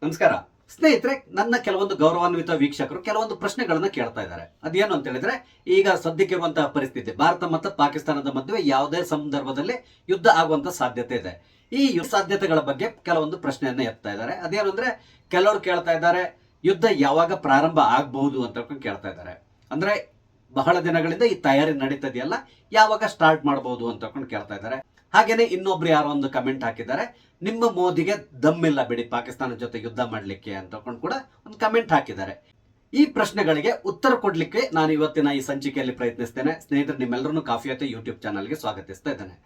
ನಮಸ್ಕಾರ ಸ್ನೇಹಿತರೆ, ನನ್ನ ಕೆಲವೊಂದು ಗೌರವಾನ್ವಿತ ವೀಕ್ಷಕರು ಕೆಲವೊಂದು ಪ್ರಶ್ನೆಗಳನ್ನ ಕೇಳ್ತಾ ಇದ್ದಾರೆ. ಅದೇನು ಅಂತ ಹೇಳಿದ್ರೆ, ಈಗ ಸದ್ಯಕ್ಕಿರುವಂತಹ ಪರಿಸ್ಥಿತಿ ಭಾರತ ಮತ್ತು ಪಾಕಿಸ್ತಾನದ ಮಧ್ಯೆ ಯಾವುದೇ ಸಂದರ್ಭದಲ್ಲಿ ಯುದ್ಧ ಆಗುವಂತ ಸಾಧ್ಯತೆ ಇದೆ. ಈ ಸಾಧ್ಯತೆಗಳ ಬಗ್ಗೆ ಕೆಲವೊಂದು ಪ್ರಶ್ನೆಯನ್ನ ಎತ್ತಾ ಇದ್ದಾರೆ. ಅದೇನು ಅಂದ್ರೆ, ಕೆಲವರು ಕೇಳ್ತಾ ಇದ್ದಾರೆ ಯುದ್ಧ ಯಾವಾಗ ಪ್ರಾರಂಭ ಆಗಬಹುದು ಅಂತ ಕೇಳ್ತಾ ಇದ್ದಾರೆ. ಅಂದ್ರೆ ಬಹಳ ದಿನಗಳಿಂದ ಈ ತಯಾರಿ ನಡೀತದೆಯಲ್ಲ, ಯಾವಾಗ ಸ್ಟಾರ್ಟ್ ಮಾಡಬಹುದು ಅಂತ ಕೇಳ್ತಾ ಇದ್ದಾರೆ. ಹಾಗೇನೆ ಇನ್ನೊಬ್ರು ಯಾರೋ ಒಂದು ಕಮೆಂಟ್ ಹಾಕಿದ್ದಾರೆ, ನಿಮ್ಮ ಮೋದಿಗೆ ದಮ್ಮಿಲ್ಲ ಬಿಡಿ ಪಾಕಿಸ್ತಾನ ಜೊತೆ ಯುದ್ಧ ಮಾಡಲಿಕ್ಕೆ ಅಂತ ಕೂಡ ಒಂದು ಕಮೆಂಟ್ ಹಾಕಿದ್ದಾರೆ. ಈ ಪ್ರಶ್ನೆಗಳಿಗೆ ಉತ್ತರ ಕೊಡ್ಲಿಕ್ಕೆ ನಾನು ಇವತ್ತಿನ ಈ ಸಂಚಿಕೆಯಲ್ಲಿ ಪ್ರಯತ್ನಿಸ್ತೇನೆ. ಸ್ನೇಹಿತರೆ, ನಿಮ್ಮೆಲ್ಲರೂ ಕಾಫಿ ಜೊತೆ ಯೂಟ್ಯೂಬ್ ಚಾನಲ್ಗೆ ಸ್ವಾಗತಿಸ್ತಾ ಇದ್ದೇನೆ.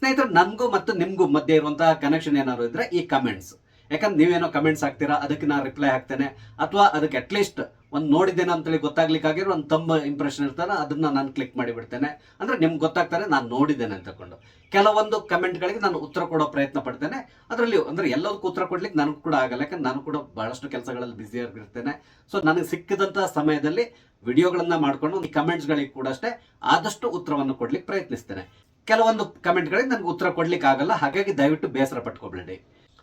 ಸ್ನೇಹಿತರೆ, ನನ್ಗೂ ಮತ್ತು ನಿಮ್ಗೂ ಮಧ್ಯೆ ಇರುವಂತಹ ಕನೆಕ್ಷನ್ ಏನಾದ್ರು ಇದ್ರೆ ಈ ಕಮೆಂಟ್ಸ್. ಯಾಕಂದ್ರೆ ನೀವೇನೋ ಕಮೆಂಟ್ಸ್ ಹಾಕ್ತೀರಾ, ಅದಕ್ಕೆ ನಾನು ರಿಪ್ಲೈ ಹಾಕ್ತೇನೆ, ಅಥವಾ ಅದಕ್ಕೆ ಅಟ್ಲೀಸ್ಟ್ ಒಂದು ನೋಡಿದ್ದೇನೆ ಅಂತೇಳಿ ಗೊತ್ತಾಗ್ಲಿಕ್ಕಾಗಿರೋ ಒಂದು ತಮ್ಮ ಇಂಪ್ರೆಷನ್ ಇರ್ತಾನೆ, ಅದನ್ನ ನಾನು ಕ್ಲಿಕ್ ಮಾಡಿ ಬಿಡ್ತೇನೆ. ಅಂದ್ರೆ ನಿಮ್ಗೆ ಗೊತ್ತಾಗ್ತಾರೆ ನಾನು ನೋಡಿದ್ದೇನೆ ಅಂತಕೊಂಡು. ಕೆಲವೊಂದು ಕಮೆಂಟ್ಗಳಿಗೆ ನಾನು ಉತ್ತರ ಕೊಡೋ ಪ್ರಯತ್ನ ಪಡ್ತೇನೆ. ಅದರಲ್ಲಿ ಅಂದ್ರೆ ಎಲ್ಲದಕ್ಕೂ ಉತ್ತರ ಕೊಡ್ಲಿಕ್ಕೆ ನನಗೂ ಕೂಡ ಆಗಲ್ಲ, ಯಾಕಂದ್ರೆ ನಾನು ಕೂಡ ಬಹಳಷ್ಟು ಕೆಲಸಗಳಲ್ಲಿ ಬ್ಯುಸಿ ಆಗಿರ್ತೇನೆ. ಸೊ ನನಗೆ ಸಿಕ್ಕಿದಂತಹ ಸಮಯದಲ್ಲಿ ವಿಡಿಯೋಗಳನ್ನ ಮಾಡ್ಕೊಂಡು ಈ ಕಮೆಂಟ್ಸ್ಗಳಿಗೆ ಕೂಡ ಅಷ್ಟೇ ಆದಷ್ಟು ಉತ್ತರವನ್ನು ಕೊಡ್ಲಿಕ್ಕೆ ಪ್ರಯತ್ನಿಸ್ತೇನೆ. ಕೆಲವೊಂದು ಕಮೆಂಟ್ಗಳಿಗೆ ನನಗೆ ಉತ್ತರ ಕೊಡ್ಲಿಕ್ಕೆ ಆಗಲ್ಲ, ಹಾಗಾಗಿ ದಯವಿಟ್ಟು ಬೇಸರ ಪಟ್ಕೊಬೇಡಿ.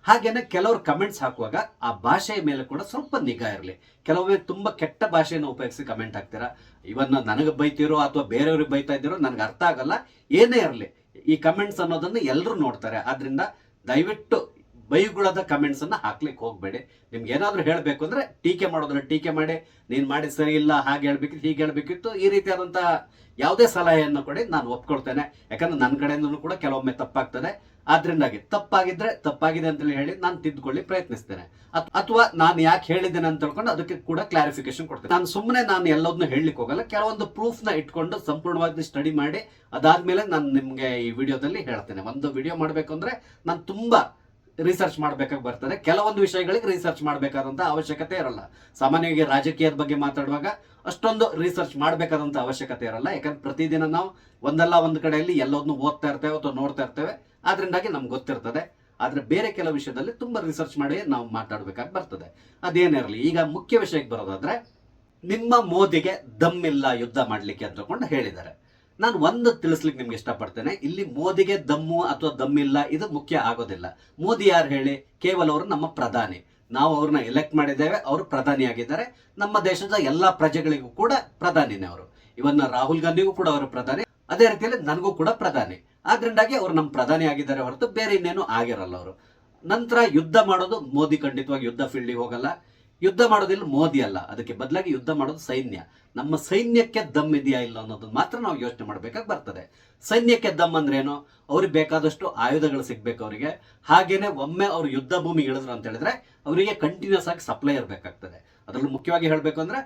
ಹಾಗೇನೆ ಕೆಲವರು ಕಮೆಂಟ್ಸ್ ಹಾಕುವಾಗ ಆ ಭಾಷೆಯ ಮೇಲೆ ಕೂಡ ಸ್ವಲ್ಪ ನಿಗಾ ಇರಲಿ. ಕೆಲವೊಮ್ಮೆ ತುಂಬಾ ಕೆಟ್ಟ ಭಾಷೆಯನ್ನು ಉಪಯೋಗಿಸಿ ಕಮೆಂಟ್ ಹಾಕ್ತೀರಾ. ಇವನ್ನ ನನಗೆ ಬೈತಿರೋ ಅಥವಾ ಬೇರೆಯವ್ರಿಗೆ ಬೈತಾ ಇದ್ದೀರೋ ನನಗೆ ಅರ್ಥ ಆಗಲ್ಲ. ಏನೇ ಇರಲಿ, ಈ ಕಮೆಂಟ್ಸ್ ಅನ್ನೋದನ್ನ ಎಲ್ಲರೂ ನೋಡ್ತಾರೆ. ಆದ್ರಿಂದ ದಯವಿಟ್ಟು ಬೈಗುಳದ ಕಮೆಂಟ್ಸ್ ಅನ್ನ ಹಾಕ್ಲಿಕ್ಕೆ ಹೋಗ್ಬೇಡಿ. ನಿಮ್ಗೆ ಏನಾದ್ರು ಹೇಳ್ಬೇಕು ಅಂದ್ರೆ ಟೀಕೆ ಮಾಡೋದ್ರೆ ಟೀಕೆ ಮಾಡಿ, ನೀನ್ ಮಾಡಿ ಸರಿ ಇಲ್ಲ, ಹಾಗೆ ಹೇಳ್ಬೇಕಿತ್ತು, ಹೀಗೆ ಹೇಳ್ಬೇಕಿತ್ತು, ಈ ರೀತಿಯಾದಂತಹ ಯಾವುದೇ ಸಲಹೆಯನ್ನು ಕೊಡಿ, ನಾನು ಒಪ್ಕೊಳ್ತೇನೆ. ಯಾಕಂದ್ರೆ ನನ್ನ ಕಡೆಯಿಂದ ಕೂಡ ಕೆಲವೊಮ್ಮೆ ತಪ್ಪಾಗ್ತದೆ. ಆದ್ರಿಂದಾಗಿ ತಪ್ಪಾಗಿದ್ರೆ ತಪ್ಪಾಗಿದೆ ಅಂತ ಹೇಳಿ ನಾನು ತಿದ್ದುಕೊಳ್ಳಿ ಪ್ರಯತ್ನಿಸ್ತೇನೆ. ಅಥವಾ ನಾನು ಯಾಕೆ ಹೇಳಿದ್ದೇನೆ ಅಂತ ತಿಳ್ಕೊಂಡು ಅದಕ್ಕೆ ಕೂಡ ಕ್ಲಾರಿಫಿಕೇಶನ್ ಕೊಡ್ತೇನೆ. ನಾನು ಎಲ್ಲದನ್ನು ಹೇಳಲಿಕ್ಕೆ ಹೋಗಲ್ಲ. ಕೆಲವೊಂದು ಪ್ರೂಫ್ ನ ಇಟ್ಕೊಂಡು ಸಂಪೂರ್ಣವಾಗಿ ಸ್ಟಡಿ ಮಾಡಿ ಅದಾದ್ಮೇಲೆ ನಾನು ನಿಮ್ಗೆ ಈ ವಿಡಿಯೋದಲ್ಲಿ ಹೇಳ್ತೇನೆ. ಒಂದು ವಿಡಿಯೋ ಮಾಡ್ಬೇಕು ಅಂದ್ರೆ ನಾನು ತುಂಬಾ ರಿಸರ್ಚ್ ಮಾಡ್ಬೇಕಾಗಿ ಬರ್ತದೆ. ಕೆಲವೊಂದು ವಿಷಯಗಳಿಗೆ ರಿಸರ್ಚ್ ಮಾಡಬೇಕಾದಂತ ಅವಶ್ಯಕತೆ ಇರಲ್ಲ. ಸಾಮಾನ್ಯವಾಗಿ ರಾಜಕೀಯದ ಬಗ್ಗೆ ಮಾತಾಡುವಾಗ ಅಷ್ಟೊಂದು ರಿಸರ್ಚ್ ಮಾಡಬೇಕಾದಂತ ಅವಶ್ಯಕತೆ ಇರಲ್ಲ. ಯಾಕಂದ್ರೆ ಪ್ರತಿದಿನ ನಾವು ಒಂದಲ್ಲ ಒಂದು ಕಡೆಯಲ್ಲಿ ಎಲ್ಲದನ್ನು ಓದ್ತಾ ಇರ್ತೇವೆ ಅಥವಾ ನೋಡ್ತಾ ಇರ್ತೇವೆ. ಆದ್ರಿಂದಾಗಿ ನಮ್ಗೆ ಗೊತ್ತಿರ್ತದೆ. ಆದ್ರೆ ಬೇರೆ ಕೆಲವು ವಿಷಯದಲ್ಲಿ ತುಂಬಾ ರಿಸರ್ಚ್ ಮಾಡಿ ನಾವು ಮಾತಾಡ್ಬೇಕಾಗಿ ಬರ್ತದೆ. ಅದೇನಿರಲಿ, ಈಗ ಮುಖ್ಯ ವಿಷಯಕ್ಕೆ ಬರೋದಾದ್ರೆ, ನಿಮ್ಮ ಮೋದಿಗೆ ದಮ್ಮಿಲ್ಲ ಯುದ್ಧ ಮಾಡ್ಲಿಕ್ಕೆ ಅಂತ ಹೇಳಿದ್ದಾರೆ. ನಾನು ಒಂದು ತಿಳಿಸ್ಲಿಕ್ಕೆ ನಿಮ್ಗೆ ಇಷ್ಟಪಡ್ತೇನೆ. ಇಲ್ಲಿ ಮೋದಿಗೆ ದಮ್ಮು ಅಥವಾ ದಮ್ಮಿಲ್ಲ ಇದು ಮುಖ್ಯ ಆಗೋದಿಲ್ಲ. ಮೋದಿ ಯಾರು ಹೇಳಿ? ಕೇವಲ ಅವರು ನಮ್ಮ ಪ್ರಧಾನಿ. ನಾವು ಅವ್ರನ್ನ ಎಲೆಕ್ಟ್ ಮಾಡಿದ್ದೇವೆ, ಅವರು ಪ್ರಧಾನಿ ಆಗಿದ್ದಾರೆ. ನಮ್ಮ ದೇಶದ ಎಲ್ಲಾ ಪ್ರಜೆಗಳಿಗೂ ಕೂಡ ಪ್ರಧಾನಿನೇ ಅವರು. ಇವನ್ನ ರಾಹುಲ್ ಗಾಂಧಿಗೂ ಕೂಡ ಅವರು ಪ್ರಧಾನಿ, ಅದೇ ರೀತಿಯಲ್ಲಿ ನನಗೂ ಕೂಡ ಪ್ರಧಾನಿ. ಆದ್ರಿಂದಾಗಿ ಅವರು ನಮ್ಮ ಪ್ರಧಾನಿ ಆಗಿದ್ದಾರೆ ಹೊರತು ಬೇರೆ ಇನ್ನೇನು ಆಗಿರಲ್ಲ ಅವರು. ನಂತರ ಯುದ್ಧ ಮಾಡೋದು ಮೋದಿ ಖಂಡಿತವಾಗಿ ಯುದ್ಧ ಫೀಲ್ಡಿಗೆ ಹೋಗಲ್ಲ. ಯುದ್ಧ ಮಾಡೋದಿಲ್ಲ ಮೋದಿ ಅಲ್ಲ, ಅದಕ್ಕೆ ಬದಲಾಗಿ ಯುದ್ಧ ಮಾಡೋದು ಸೈನ್ಯ. ನಮ್ಮ ಸೈನ್ಯಕ್ಕೆ ದಮ್ ಇದೆಯಾ ಇಲ್ಲ ಅನ್ನೋದನ್ನ ಮಾತ್ರ ನಾವು ಯೋಚನೆ ಮಾಡ್ಬೇಕಾಗಿ ಬರ್ತದೆ. ಸೈನ್ಯಕ್ಕೆ ದಮ್ ಅಂದ್ರೆ ಏನು? ಅವ್ರಿಗೆ ಬೇಕಾದಷ್ಟು ಆಯುಧಗಳು ಸಿಗ್ಬೇಕು ಅವರಿಗೆ. ಹಾಗೇನೆ ಒಮ್ಮೆ ಅವ್ರು ಯುದ್ಧ ಭೂಮಿಗೆ ಇಳಿದ್ರು ಅಂತ ಹೇಳಿದ್ರೆ ಅವರಿಗೆ ಕಂಟಿನ್ಯೂಸ್ ಆಗಿ ಸಪ್ಲೈ ಇರಬೇಕಾಗ್ತದೆ. ಅದರಲ್ಲಿ ಮುಖ್ಯವಾಗಿ ಹೇಳ್ಬೇಕು ಅಂದ್ರೆ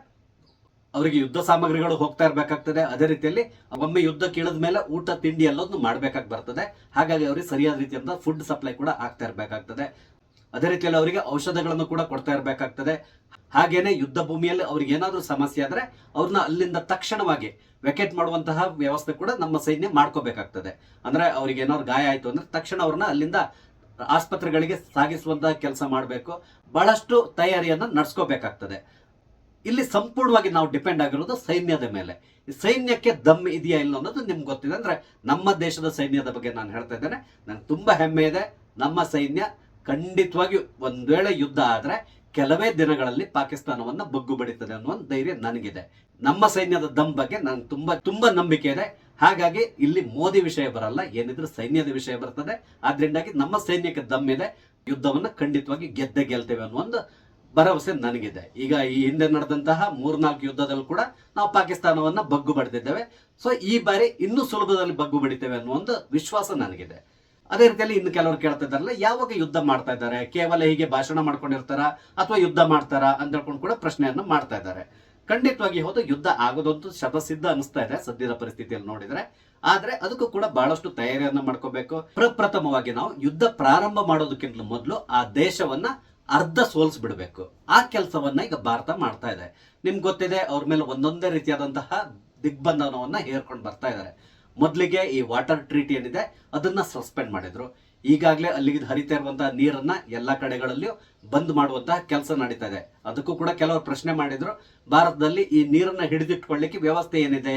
ಅವರಿಗೆ ಯುದ್ಧ ಸಾಮಗ್ರಿಗಳು ಹೋಗ್ತಾ ಇರಬೇಕಾಗ್ತದೆ. ಅದೇ ರೀತಿಯಲ್ಲಿ ಒಮ್ಮೆ ಯುದ್ಧಕ್ಕೆ ಇಳಿದ ಮೇಲೆ ಊಟ ತಿಂಡಿ ಎಲ್ಲದನ್ನು ಮಾಡ್ಬೇಕಾಗಿ ಬರ್ತದೆ. ಹಾಗಾಗಿ ಅವರಿಗೆ ಸರಿಯಾದ ರೀತಿಯಿಂದ ಫುಡ್ ಸಪ್ಲೈ ಕೂಡ ಆಗ್ತಾ ಇರಬೇಕಾಗ್ತದೆ. ಅದೇ ರೀತಿಯಲ್ಲಿ ಅವರಿಗೆ ಔಷಧಗಳನ್ನು ಕೂಡ ಕೊಡ್ತಾ ಇರಬೇಕಾಗ್ತದೆ. ಹಾಗೇನೆ ಯುದ್ಧ ಭೂಮಿಯಲ್ಲಿ ಅವ್ರಿಗೆ ಏನಾದ್ರೂ ಸಮಸ್ಯೆ ಆದ್ರೆ ಅವ್ರನ್ನ ಅಲ್ಲಿಂದ ತಕ್ಷಣವಾಗಿ ವೆಕೇಟ್ ಮಾಡುವಂತಹ ವ್ಯವಸ್ಥೆ ಕೂಡ ನಮ್ಮ ಸೈನ್ಯ ಮಾಡ್ಕೋಬೇಕಾಗ್ತದೆ. ಅಂದ್ರೆ ಅವ್ರಿಗೆ ಏನಾದ್ರು ಗಾಯ ಆಯ್ತು ಅಂದ್ರೆ ತಕ್ಷಣ ಅವ್ರನ್ನ ಅಲ್ಲಿಂದ ಆಸ್ಪತ್ರೆಗಳಿಗೆ ಸಾಗಿಸುವಂತಹ ಕೆಲಸ ಮಾಡಬೇಕು. ಬಹಳಷ್ಟು ತಯಾರಿಯನ್ನ ನಡೆಸ್ಕೋಬೇಕಾಗ್ತದೆ. ಇಲ್ಲಿ ಸಂಪೂರ್ಣವಾಗಿ ನಾವು ಡಿಪೆಂಡ್ ಆಗಿರೋದು ಸೈನ್ಯದ ಮೇಲೆ. ಈ ಸೈನ್ಯಕ್ಕೆ ದಮ್ ಇದೆಯಾ ಇಲ್ಲ ಅನ್ನೋದು ನಿಮ್ಗೆ ಗೊತ್ತಿದೆ. ಅಂದ್ರೆ ನಮ್ಮ ದೇಶದ ಸೈನ್ಯದ ಬಗ್ಗೆ ನಾನು ಹೇಳ್ತಾ ಇದ್ದೇನೆ. ನಂಗೆ ತುಂಬಾ ಹೆಮ್ಮೆ ಇದೆ. ನಮ್ಮ ಸೈನ್ಯ ಖಂಡಿತವಾಗಿ ಒಂದ್ ವೇಳೆ ಯುದ್ಧ ಆದ್ರೆ ಕೆಲವೇ ದಿನಗಳಲ್ಲಿ ಪಾಕಿಸ್ತಾನವನ್ನ ಬಗ್ಗು ಬಡಿತದೆ ಅನ್ನೋ ಒಂದು ಧೈರ್ಯ ನನಗಿದೆ. ನಮ್ಮ ಸೈನ್ಯದ ದಮ್ ಬಗ್ಗೆ ನನಗೆ ತುಂಬಾ ನಂಬಿಕೆ ಇದೆ. ಹಾಗಾಗಿ ಇಲ್ಲಿ ಮೋದಿ ವಿಷಯ ಬರಲ್ಲ, ಏನಿದ್ರು ಸೈನ್ಯದ ವಿಷಯ ಬರ್ತದೆ. ಆದ್ರಿಂದಾಗಿ ನಮ್ಮ ಸೈನ್ಯಕ್ಕೆ ದಮ್ ಇದೆ. ಯುದ್ಧವನ್ನ ಖಂಡಿತವಾಗಿ ಗೆಲ್ತೇವೆ ಅನ್ನೋ ಒಂದು ಭರವಸೆ ನನಗಿದೆ. ಈಗ ಈ ಹಿಂದೆ ನಡೆದಂತಹ 3-4 ಯುದ್ಧದಲ್ಲಿ ಕೂಡ ನಾವು ಪಾಕಿಸ್ತಾನವನ್ನ ಬಗ್ಗು ಬಡಿದಿದ್ದೇವೆ. ಸೊ ಈ ಬಾರಿ ಇನ್ನೂ ಸುಲಭದಲ್ಲಿ ಬಗ್ಗು ಬಡಿತೇವೆ ಅನ್ನೋ ಒಂದು ವಿಶ್ವಾಸ ನನಗಿದೆ. ಅದೇ ರೀತಿಯಲ್ಲಿ ಇನ್ನು ಕೆಲವರು ಕೇಳ್ತಾ ಇದ್ದಾರಲ್ಲ, ಯಾವಾಗ ಯುದ್ಧ ಮಾಡ್ತಾ ಇದ್ದಾರೆ? ಕೇವಲ ಹೀಗೆ ಭಾಷಣ ಮಾಡ್ಕೊಂಡಿರ್ತಾರ ಅಥವಾ ಯುದ್ಧ ಮಾಡ್ತಾರಾ ಅಂತ ಹೇಳ್ಕೊಂಡು ಕೂಡ ಪ್ರಶ್ನೆಯನ್ನು ಮಾಡ್ತಾ ಇದ್ದಾರೆ. ಖಂಡಿತವಾಗಿ ಹೌದು, ಯುದ್ಧ ಆಗೋದಂತೂ ಶತಸಿದ್ಧ ಅನಿಸ್ತಾ ಇದೆ ಸದ್ಯದ ಪರಿಸ್ಥಿತಿಯಲ್ಲಿ ನೋಡಿದ್ರೆ. ಆದ್ರೆ ಅದಕ್ಕೂ ಕೂಡ ಬಹಳಷ್ಟು ತಯಾರಿಯನ್ನ ಮಾಡ್ಕೋಬೇಕು. ಪ್ರಪ್ರಥಮವಾಗಿ ನಾವು ಯುದ್ಧ ಪ್ರಾರಂಭ ಮಾಡೋದಕ್ಕಿಂತ ಮೊದಲು ಆ ದೇಶವನ್ನ ಅರ್ಧ ಸೋಲ್ಸ್ಬಿಡ್ಬೇಕು. ಆ ಕೆಲಸವನ್ನ ಈಗ ಭಾರತ ಮಾಡ್ತಾ ಇದೆ. ನಿಮ್ಗೆ ಗೊತ್ತಿದೆ, ಅವ್ರ ಮೇಲೆ ಒಂದೊಂದೇ ರೀತಿಯಾದಂತಹ ದಿಗ್ಬಂಧನವನ್ನ ಹೇರ್ಕೊಂಡು ಬರ್ತಾ ಇದ್ದಾರೆ. ಮೊದಲಿಗೆ ಈ ವಾಟರ್ ಟ್ರೀಟಿ ಏನಿದೆ ಅದನ್ನ ಸಸ್ಪೆಂಡ್ ಮಾಡಿದ್ರು. ಈಗಾಗಲೇ ಅಲ್ಲಿಗೆ ಹರಿತಾ ಇರುವಂತಹ ನೀರನ್ನ ಎಲ್ಲಾ ಕಡೆಗಳಲ್ಲಿಯೂ ಬಂದ್ ಮಾಡುವಂತಹ ಕೆಲಸ ನಡೀತಾ ಇದೆ. ಅದಕ್ಕೂ ಕೂಡ ಕೆಲವರು ಪ್ರಶ್ನೆ ಮಾಡಿದ್ರು, ಭಾರತದಲ್ಲಿ ಈ ನೀರನ್ನ ಹಿಡಿದಿಟ್ಕೊಳ್ಳಿಕ್ಕೆ ವ್ಯವಸ್ಥೆ ಏನಿದೆ,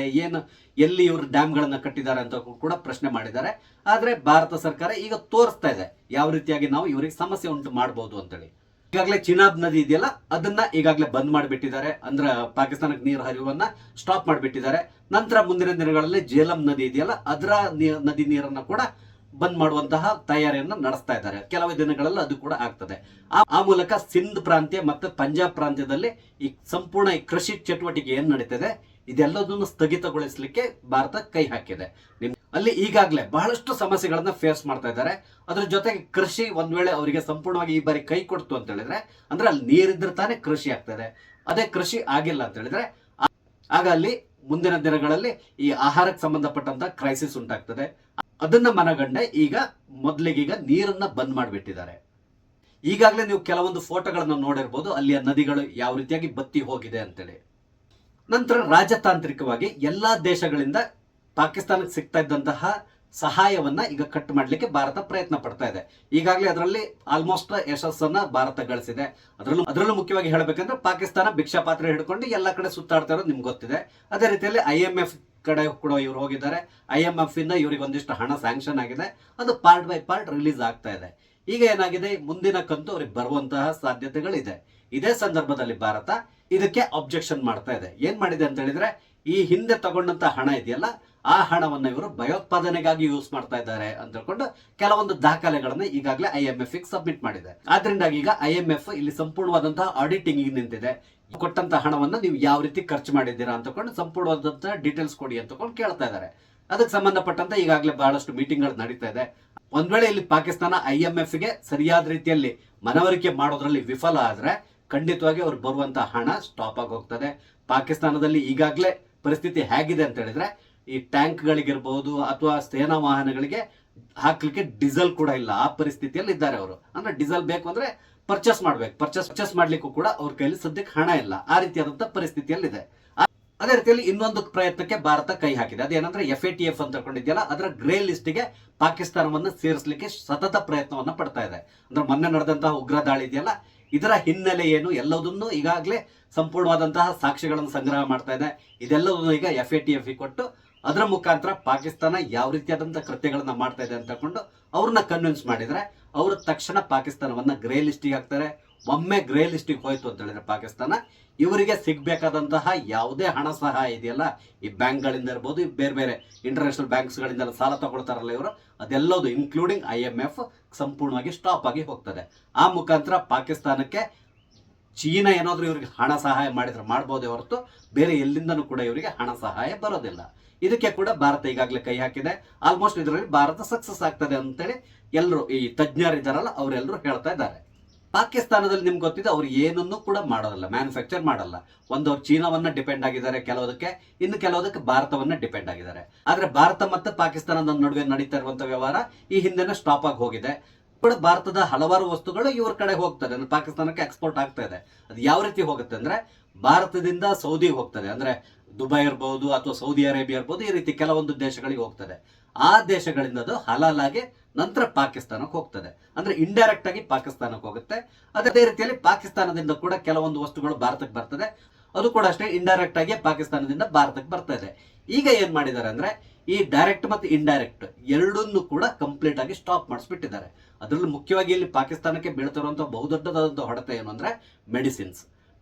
ಎಲ್ಲಿ ಇವರು ಡ್ಯಾಮ್ಗಳನ್ನ ಕಟ್ಟಿದ್ದಾರೆ ಅಂತ ಕೂಡ ಪ್ರಶ್ನೆ ಮಾಡಿದ್ದಾರೆ. ಆದ್ರೆ ಭಾರತ ಸರ್ಕಾರ ಈಗ ತೋರಿಸ್ತಾ ಇದೆ ಯಾವ ರೀತಿಯಾಗಿ ನಾವು ಇವರಿಗೆ ಸಮಸ್ಯೆ ಉಂಟು ಮಾಡಬಹುದು ಅಂತೇಳಿ. ಈಗಾಗಲೇ ಚಿನಾಬ್ ನದಿ ಇದೆಯಲ್ಲ ಅದನ್ನ ಈಗಾಗಲೇ ಬಂದ್ ಮಾಡಿಬಿಟ್ಟಿದ್ದಾರೆ. ಅಂದ್ರೆ ಪಾಕಿಸ್ತಾನಕ್ಕೆ ನೀರು ಹರಿವನ್ನ ಸ್ಟಾಪ್ ಮಾಡಿಬಿಟ್ಟಿದ್ದಾರೆ. ನಂತರ ಮುಂದಿನ ದಿನಗಳಲ್ಲಿ ಜೇಲಂ ನದಿ ಇದೆಯಲ್ಲ ಅದರ ನದಿ ನೀರನ್ನ ಕೂಡ ಬಂದ್ ಮಾಡುವಂತಹ ತಯಾರಿಯನ್ನ ನಡೆಸ್ತಾ ಇದ್ದಾರೆ. ಕೆಲವು ದಿನಗಳಲ್ಲಿ ಅದು ಕೂಡ ಆಗ್ತದೆ. ಆ ಮೂಲಕ ಸಿಂಧ್ ಪ್ರಾಂತ್ಯ ಮತ್ತು ಪಂಜಾಬ್ ಪ್ರಾಂತ್ಯದಲ್ಲಿ ಈ ಸಂಪೂರ್ಣ ಈ ಕೃಷಿ ಚಟುವಟಿಕೆ ಏನ್ ನಡೀತಿದೆ ಇದೆಲ್ಲದನ್ನು ಸ್ಥಗಿತಗೊಳಿಸಲಿಕ್ಕೆ ಭಾರತ ಕೈ ಹಾಕಿದೆ. ಅಲ್ಲಿ ಈಗಾಗಲೇ ಬಹಳಷ್ಟು ಸಮಸ್ಯೆಗಳನ್ನ ಫೇಸ್ ಮಾಡ್ತಾ ಇದ್ದಾರೆ. ಅದ್ರ ಜೊತೆಗೆ ಕೃಷಿ ಒಂದ್ ವೇಳೆ ಅವರಿಗೆ ಸಂಪೂರ್ಣವಾಗಿ ಈ ಬಾರಿ ಕೈ ಕೊಡ್ತು ಅಂತ ಹೇಳಿದ್ರೆ, ಅಂದ್ರೆ ಅಲ್ಲಿ ನೀರಿದ್ರೆ ತಾನೇ ಕೃಷಿ ಆಗ್ತದೆ. ಅದೇ ಕೃಷಿ ಆಗಿಲ್ಲ ಅಂತ ಹೇಳಿದ್ರೆ ಆಗ ಅಲ್ಲಿ ಮುಂದಿನ ದಿನಗಳಲ್ಲಿ ಈ ಆಹಾರಕ್ಕೆ ಸಂಬಂಧಪಟ್ಟಂತ ಕ್ರೈಸಿಸ್ ಉಂಟಾಗ್ತದೆ. ಅದನ್ನ ಮನಗಂಡೆ ಈಗ ಮೊದಲಿಗೀಗ ನೀರನ್ನ ಬಂದ್ ಮಾಡಿಬಿಟ್ಟಿದ್ದಾರೆ. ಈಗಾಗಲೇ ನೀವು ಕೆಲವೊಂದು ಫೋಟೋಗಳನ್ನ ನೋಡಿರ್ಬೋದು, ಅಲ್ಲಿಯ ನದಿಗಳು ಯಾವ ರೀತಿಯಾಗಿ ಬತ್ತಿ ಹೋಗಿದೆ ಅಂತೇಳಿ. ನಂತರ ರಾಜತಾಂತ್ರಿಕವಾಗಿ ಎಲ್ಲಾ ದೇಶಗಳಿಂದ ಪಾಕಿಸ್ತಾನಕ್ಕೆ ಸಿಗ್ತಾ ಇದ್ದಂತಹ ಸಹಾಯವನ್ನ ಈಗ ಕಟ್ ಮಾಡ್ಲಿಕ್ಕೆ ಭಾರತ ಪ್ರಯತ್ನ ಪಡ್ತಾ ಇದೆ. ಈಗಾಗಲೇ ಅದರಲ್ಲಿ ಆಲ್ಮೋಸ್ಟ್ ಯಶಸ್ಸನ್ನ ಭಾರತ ಗಳಿಸಿದೆ. ಅದರಲ್ಲೂ ಮುಖ್ಯವಾಗಿ ಹೇಳಬೇಕಂದ್ರೆ ಪಾಕಿಸ್ತಾನ ಭಿಕ್ಷಾ ಪಾತ್ರೆ ಹಿಡ್ಕೊಂಡು ಎಲ್ಲ ಕಡೆ ಸುತ್ತಾಡ್ತಾ ಇರೋದು ನಿಮ್ಗೆ ಗೊತ್ತಿದೆ. ಅದೇ ರೀತಿಯಲ್ಲಿ IMF ಕಡೆ ಕೂಡ ಇವ್ರು ಹೋಗಿದ್ದಾರೆ. IMF ಇಂದ ಇವರಿಗೆ ಒಂದಿಷ್ಟು ಹಣ ಸ್ಯಾಂಕ್ಷನ್ ಆಗಿದೆ. ಅದು ಪಾರ್ಟ್ ಬೈ ಪಾರ್ಟ್ ರಿಲೀಸ್ ಆಗ್ತಾ ಇದೆ. ಈಗ ಏನಾಗಿದೆ, ಮುಂದಿನ ಕಂತು ಅವ್ರಿಗೆ ಬರುವಂತಹ ಸಾಧ್ಯತೆಗಳಿದೆ. ಇದೇ ಸಂದರ್ಭದಲ್ಲಿ ಭಾರತ ಇದಕ್ಕೆ ಅಬ್ಜೆಕ್ಷನ್ ಮಾಡ್ತಾ ಇದೆ. ಏನ್ ಮಾಡಿದೆ ಅಂತ ಹೇಳಿದ್ರೆ, ಈ ಹಿಂದೆ ತಗೊಂಡಂತ ಹಣ ಇದೆಯಲ್ಲ ಆ ಹಣವನ್ನ ಇವರು ಭಯೋತ್ಪಾದನೆಗಾಗಿ ಯೂಸ್ ಮಾಡ್ತಾ ಇದ್ದಾರೆ ಅಂತ ಹೇಳ್ಕೊಂಡು ಕೆಲವೊಂದು ದಾಖಲೆಗಳನ್ನ ಈಗಾಗಲೇ IMF ಸಬ್ಮಿಟ್ ಮಾಡಿದೆ. ಆದ್ರಿಂದಾಗಿ ಈಗ IMF ಇಲ್ಲಿ ಸಂಪೂರ್ಣವಾದಂತಹ ಆಡಿಟಿಂಗ್ ನಿಂತಿದೆ. ಕೊಟ್ಟಂತ ಹಣವನ್ನ ನೀವು ಯಾವ ರೀತಿ ಖರ್ಚು ಮಾಡಿದ್ದೀರಾ ಅಂತಕೊಂಡು ಸಂಪೂರ್ಣವಾದಂತಹ ಡೀಟೇಲ್ಸ್ ಕೊಡಿ ಅಂತಕೊಂಡು ಕೇಳ್ತಾ ಇದ್ದಾರೆ. ಅದಕ್ಕೆ ಸಂಬಂಧಪಟ್ಟಂತೆ ಈಗಾಗಲೇ ಬಹಳಷ್ಟು ಮೀಟಿಂಗ್ಗಳು ನಡೀತಾ ಇದೆ. ಒಂದ್ ವೇಳೆ ಇಲ್ಲಿ ಪಾಕಿಸ್ತಾನ IMF ಗೆ ಸರಿಯಾದ ರೀತಿಯಲ್ಲಿ ಮನವರಿಕೆ ಮಾಡೋದ್ರಲ್ಲಿ ವಿಫಲ ಆದ್ರೆ ಖಂಡಿತವಾಗಿ ಅವ್ರು ಬರುವಂತಹ ಹಣ ಸ್ಟಾಪ್ ಆಗಿ ಹೋಗ್ತದೆ. ಪಾಕಿಸ್ತಾನದಲ್ಲಿ ಈಗಾಗಲೇ ಪರಿಸ್ಥಿತಿ ಹೇಗಿದೆ ಅಂತ ಹೇಳಿದ್ರೆ, ಈ ಟ್ಯಾಂಕ್ಗಳಿಗಿರ್ಬಹುದು ಅಥವಾ ಸೇನಾ ವಾಹನಗಳಿಗೆ ಹಾಕ್ಲಿಕ್ಕೆ ಡೀಸೆಲ್ ಕೂಡ ಇಲ್ಲ. ಆ ಪರಿಸ್ಥಿತಿಯಲ್ಲಿ ಇದ್ದಾರೆ ಅವರು. ಅಂದ್ರೆ ಡೀಸೆಲ್ ಬೇಕು ಅಂದ್ರೆ ಪರ್ಚೇಸ್ ಮಾಡ್ಬೇಕು. ಪರ್ಚೇಸ್ ಮಾಡ್ಲಿಕ್ಕೂ ಕೂಡ ಅವ್ರ ಕೈಲಿ ಸದ್ಯಕ್ಕೆ ಹಣ ಇಲ್ಲ. ಆ ರೀತಿಯಾದಂತಹ ಪರಿಸ್ಥಿತಿಯಲ್ಲಿದೆ. ಅದೇ ರೀತಿಯಲ್ಲಿ ಇನ್ನೊಂದು ಪ್ರಯತ್ನಕ್ಕೆ ಭಾರತ ಕೈ ಹಾಕಿದೆ. ಅದೇನಂದ್ರೆ FATF ಅಂತ ತಗೊಂಡಿದ್ಯಲ್ಲ ಅದರ ಗ್ರೇ ಲಿಸ್ಟ್ಗೆ ಪಾಕಿಸ್ತಾನವನ್ನ ಸೇರಿಸಲಿಕ್ಕೆ ಸತತ ಪ್ರಯತ್ನವನ್ನ ಪಡ್ತಾ ಇದೆ. ಅಂದ್ರೆ ಮೊನ್ನೆ ನಡೆದಂತಹ ಉಗ್ರ ದಾಳಿ ಇದೆಯಲ್ಲ ಇದರ ಹಿನ್ನೆಲೆ ಏನು ಎಲ್ಲದನ್ನು ಈಗಾಗಲೇ ಸಂಪೂರ್ಣವಾದಂತಹ ಸಾಕ್ಷ್ಯಗಳನ್ನು ಸಂಗ್ರಹ ಮಾಡ್ತಾ ಇದೆ. ಇದೆಲ್ಲದನ್ನು ಈಗ FATF ಕೊಟ್ಟು ಅದರ ಮುಖಾಂತರ ಪಾಕಿಸ್ತಾನ ಯಾವ ರೀತಿಯಾದಂತಹ ಕೃತ್ಯಗಳನ್ನ ಮಾಡ್ತಾ ಇದೆ ಅಂತ ತಕೊಂಡು ಅವ್ರನ್ನ ಕನ್ವಿನ್ಸ್ ಮಾಡಿದ್ರೆ ಅವರು ತಕ್ಷಣ ಪಾಕಿಸ್ತಾನವನ್ನ ಗ್ರೇ ಲಿಸ್ಟಿಗೆ ಹಾಕ್ತಾರೆ. ಒಮ್ಮೆ ಗ್ರೇ ಲಿಸ್ಟಿಗೆ ಹೋಯ್ತು ಅಂತ ಹೇಳಿದ್ರೆ ಪಾಕಿಸ್ತಾನ ಇವರಿಗೆ ಸಿಗ್ಬೇಕಾದಂತಹ ಯಾವುದೇ ಹಣ ಸಹಾಯ ಇದೆಯಲ್ಲ, ಈ ಬ್ಯಾಂಕ್ಗಳಿಂದ ಇರ್ಬೋದು, ಬೇರೆ ಬೇರೆ ಇಂಟರ್ನ್ಯಾಷನಲ್ ಬ್ಯಾಂಕ್ಸ್ಗಳಿಂದ ಸಾಲ ತಗೊಳ್ತಾರಲ್ಲ ಇವರು, ಅದೆಲ್ಲದು ಇನ್ಕ್ಲೂಡಿಂಗ್ IMF ಸಂಪೂರ್ಣವಾಗಿ ಸ್ಟಾಪ್ ಆಗಿ ಹೋಗ್ತದೆ. ಆ ಮುಖಾಂತರ ಪಾಕಿಸ್ತಾನಕ್ಕೆ ಚೀನಾ ಏನಾದ್ರೂ ಇವರಿಗೆ ಹಣ ಸಹಾಯ ಮಾಡಿದ್ರೆ ಮಾಡ್ಬೋದೇ ಹೊರತು ಬೇರೆ ಎಲ್ಲಿಂದನೂ ಕೂಡ ಇವರಿಗೆ ಹಣ ಸಹಾಯ ಬರೋದಿಲ್ಲ. ಇದಕ್ಕೆ ಕೂಡ ಭಾರತ ಈಗಾಗಲೇ ಕೈ ಹಾಕಿದೆ. ಆಲ್ಮೋಸ್ಟ್ ಇದರಲ್ಲಿ ಭಾರತ ಸಕ್ಸಸ್ ಆಗ್ತದೆ ಅಂತೇಳಿ ಎಲ್ಲರೂ ಈ ತಜ್ಞರಿದ್ದಾರಲ್ಲ ಅವರೆಲ್ಲರೂ ಹೇಳ್ತಾ ಇದ್ದಾರೆ. ಪಾಕಿಸ್ತಾನದಲ್ಲಿ ನಿಮ್ಗೆ ಗೊತ್ತಿದೆ ಅವ್ರು ಏನನ್ನೂ ಕೂಡ ಮಾಡೋದಿಲ್ಲ, ಮ್ಯಾನುಫ್ಯಾಕ್ಚರ್ ಮಾಡಲ್ಲ. ಅವ್ರು ಚೀನಾವನ್ನ ಡಿಪೆಂಡ್ ಆಗಿದ್ದಾರೆ ಕೆಲವುದಕ್ಕೆ, ಇನ್ನು ಕೆಲವುದಕ್ಕೆ ಭಾರತವನ್ನ ಡಿಪೆಂಡ್ ಆಗಿದ್ದಾರೆ. ಆದ್ರೆ ಭಾರತ ಮತ್ತು ಪಾಕಿಸ್ತಾನದ ನಡುವೆ ನಡೀತಾ ಇರುವಂತಹ ವ್ಯವಹಾರ ಈ ಹಿಂದೆನೇ ಸ್ಟಾಪ್ ಆಗಿ ಹೋಗಿದೆ. ಕೂಡ ಭಾರತದ ಹಲವಾರು ವಸ್ತುಗಳು ಇವ್ರ ಕಡೆ ಹೋಗ್ತದೆ, ಅಂದ್ರೆ ಪಾಕಿಸ್ತಾನಕ್ಕೆ ಎಕ್ಸ್ಪೋರ್ಟ್ ಆಗ್ತಾ ಇದೆ. ಅದು ಯಾವ ರೀತಿ ಹೋಗುತ್ತೆ ಅಂದ್ರೆ ಭಾರತದಿಂದ ಸೌದಿಗೆ ಹೋಗ್ತದೆ. ಅಂದ್ರೆ ದುಬೈ ಇರ್ಬೋದು ಅಥವಾ ಸೌದಿ ಅರೇಬಿಯಾ ಇರ್ಬೋದು, ಈ ರೀತಿ ಕೆಲವೊಂದು ದೇಶಗಳಿಗೆ ಹೋಗ್ತದೆ. ಆ ದೇಶಗಳಿಂದ ಅದು ಹಲಾಲ್ ಆಗಿ ನಂತರ ಪಾಕಿಸ್ತಾನಕ್ಕೆ ಹೋಗ್ತದೆ. ಅಂದ್ರೆ ಇಂಡೈರೆಕ್ಟ್ ಆಗಿ ಪಾಕಿಸ್ತಾನಕ್ಕೆ ಹೋಗುತ್ತೆ. ಅದೇ ರೀತಿಯಲ್ಲಿ ಪಾಕಿಸ್ತಾನದಿಂದ ಕೂಡ ಕೆಲವೊಂದು ವಸ್ತುಗಳು ಭಾರತಕ್ಕೆ ಬರ್ತದೆ. ಅದು ಕೂಡ ಅಷ್ಟೇ ಇಂಡೈರೆಕ್ಟ್ ಆಗಿ ಪಾಕಿಸ್ತಾನದಿಂದ ಭಾರತಕ್ಕೆ ಬರ್ತಾ ಇದೆ. ಈಗ ಏನ್ ಮಾಡಿದ್ದಾರೆ ಅಂದ್ರೆ ಈ ಡೈರೆಕ್ಟ್ ಮತ್ತು ಇಂಡೈರೆಕ್ಟ್ ಎರಡನ್ನೂ ಕೂಡ ಕಂಪ್ಲೀಟ್ ಆಗಿ ಸ್ಟಾಪ್ ಮಾಡಿಸ್ಬಿಟ್ಟಿದ್ದಾರೆ. ಅದರಲ್ಲೂ ಮುಖ್ಯವಾಗಿ ಇಲ್ಲಿ ಪಾಕಿಸ್ತಾನಕ್ಕೆ ಬೀಳ್ತಿರುವಂತಹ ಬಹುದೊಡ್ಡದಾದಂತಹ ಹೊಡೆತ ಏನು ಅಂದ್ರೆ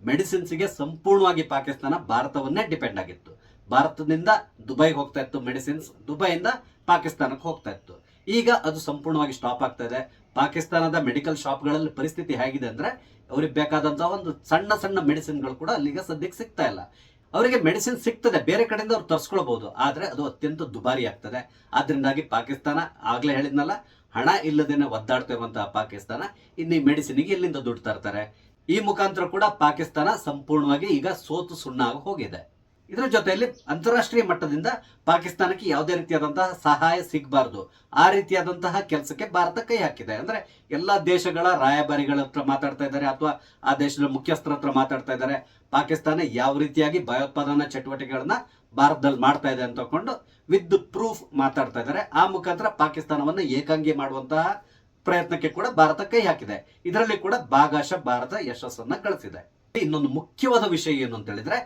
ಮೆಡಿಸಿನ್ಸ್ಗೆ ಸಂಪೂರ್ಣವಾಗಿ ಪಾಕಿಸ್ತಾನ ಭಾರತವನ್ನೇ ಡಿಪೆಂಡ್ ಆಗಿತ್ತು. ಭಾರತದಿಂದ ದುಬೈಗೆ ಹೋಗ್ತಾ ಇತ್ತು ಮೆಡಿಸಿನ್ಸ್, ದುಬೈಯಿಂದ ಪಾಕಿಸ್ತಾನಕ್ಕೆ ಹೋಗ್ತಾ ಇತ್ತು. ಈಗ ಅದು ಸಂಪೂರ್ಣವಾಗಿ ಸ್ಟಾಪ್ ಆಗ್ತಾ ಇದೆ. ಪಾಕಿಸ್ತಾನದ ಮೆಡಿಕಲ್ ಶಾಪ್ಗಳಲ್ಲಿ ಪರಿಸ್ಥಿತಿ ಹೇಗಿದೆ ಅಂದ್ರೆ ಅವ್ರಿಗೆ ಬೇಕಾದಂತಹ ಒಂದು ಸಣ್ಣ ಸಣ್ಣ ಮೆಡಿಸಿನ್ಗಳು ಕೂಡ ಅಲ್ಲಿಗೆ ಸದ್ಯಕ್ಕೆ ಸಿಗ್ತಾ ಇಲ್ಲ. ಅವರಿಗೆ ಮೆಡಿಸಿನ್ ಸಿಗ್ತದೆ, ಬೇರೆ ಕಡೆಯಿಂದ ಅವ್ರು ತರಿಸ್ಕೊಳ್ಬಹುದು, ಆದ್ರೆ ಅದು ಅತ್ಯಂತ ದುಬಾರಿ ಆಗ್ತದೆ. ಆದ್ರಿಂದಾಗಿ ಪಾಕಿಸ್ತಾನ ಆಗ್ಲೇ ಹೇಳಿದ್ನಲ್ಲ, ಹಣ ಇಲ್ಲದೇನೆ ಒದ್ದಾಡ್ತಾ ಇರುವಂತಹ ಪಾಕಿಸ್ತಾನ ಇನ್ನು ಈ ಮೆಡಿಸಿನ್ಗೆ ಎಲ್ಲಿಂದ ದುಡ್ಡು ತರ್ತಾರೆ. ಈ ಮುಖಾಂತರ ಕೂಡ ಪಾಕಿಸ್ತಾನ ಸಂಪೂರ್ಣವಾಗಿ ಈಗ ಸೋತು ಸುಣ್ಣ ಆಗಿ ಹೋಗಿದೆ. ಇದರ ಜೊತೆಯಲ್ಲಿ ಅಂತಾರಾಷ್ಟ್ರೀಯ ಮಟ್ಟದಿಂದ ಪಾಕಿಸ್ತಾನಕ್ಕೆ ಯಾವುದೇ ರೀತಿಯಾದಂತಹ ಸಹಾಯ ಸಿಗಬಾರ್ದು, ಆ ರೀತಿಯಾದಂತಹ ಕೆಲಸಕ್ಕೆ ಭಾರತ ಕೈ ಹಾಕಿದೆ. ಅಂದ್ರೆ ಎಲ್ಲಾ ದೇಶಗಳ ರಾಯಭಾರಿಗಳ ಹತ್ರ ಮಾತಾಡ್ತಾ ಇದ್ದಾರೆ ಅಥವಾ ಆ ದೇಶದ ಮುಖ್ಯಸ್ಥರ ಹತ್ರ ಮಾತಾಡ್ತಾ ಇದ್ದಾರೆ. ಪಾಕಿಸ್ತಾನ ಯಾವ ರೀತಿಯಾಗಿ ಭಯೋತ್ಪಾದನಾ ಚಟುವಟಿಕೆಗಳನ್ನ ಭಾರತದಲ್ಲಿ ಮಾಡ್ತಾ ಇದೆ ಅಂತ ತಕೊಂಡು ವಿತ್ ಪ್ರೂಫ್ ಮಾತಾಡ್ತಾ ಇದ್ದಾರೆ. ಆ ಮುಖಾಂತರ ಪಾಕಿಸ್ತಾನವನ್ನು ಏಕಾಂಗಿ ಮಾಡುವಂತಹ ಪ್ರಯತ್ನಕ್ಕೆ ಕೂಡ ಭಾರತ ಕೈ ಹಾಕಿದೆ. ಇದರಲ್ಲಿ ಕೂಡ ಭಾಗಶಃ ಭಾರತ ಯಶಸ್ಸನ್ನ ಗಳಿಸಿದೆ. ಇನ್ನೊಂದು ಮುಖ್ಯವಾದ ವಿಷಯ ಏನು ಅಂತ ಹೇಳಿದ್ರೆ,